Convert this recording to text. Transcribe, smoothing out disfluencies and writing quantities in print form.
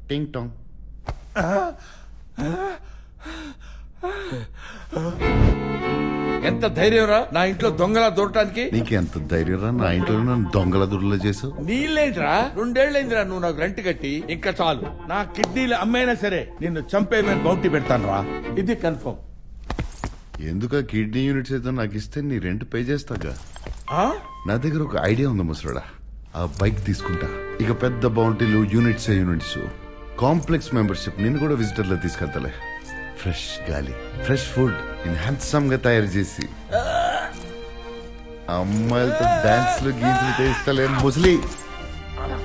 టింగ్ టాంగ్. ఎంత ధైర్యంరా నా ఇంట్లో దొంగలా దూరటానికి? నీకెంత ధైర్యం నా ఇంట్లో నన్ను దొంగల దుర్లో చేసావు. నీళ్ళేంట్రా, 2 ఏళ్ళైందిరా నువ్వు నాకు రెంట్ కట్టి. ఇంకా చాలు, నా కిడ్నీలు అమ్మైనా సరే నిన్ను చంపేమని బౌంటీ పెడతాను రా. ఇది కన్ఫర్మ్. ఎందుక కిడ్నీ యూనిట్స్ ఏదో నాకు ఇస్తే నీ రెంట్ పే చేస్తాగా. నా దగ్గర ఒక ఐడియా ఉంది ముసరాడా. ఆ బైక్ తీసుకుంటా, ఇక పెద్ద బౌంటీలు యూనిట్స్ కాంప్లెక్స్ మెంబర్షిప్ నిన్ను కూడా విజిటర్ లో తీసుకెళ్తాలే. ఫ్రెష్ గాలి, ఫ్రెష్ ఫుడ్ నేను హ్యాండ్సమ్ గా తయారు చేసి అమ్మాయిలతో డాన్స్లు గీన్స్లు చేస్తలే ముసలి.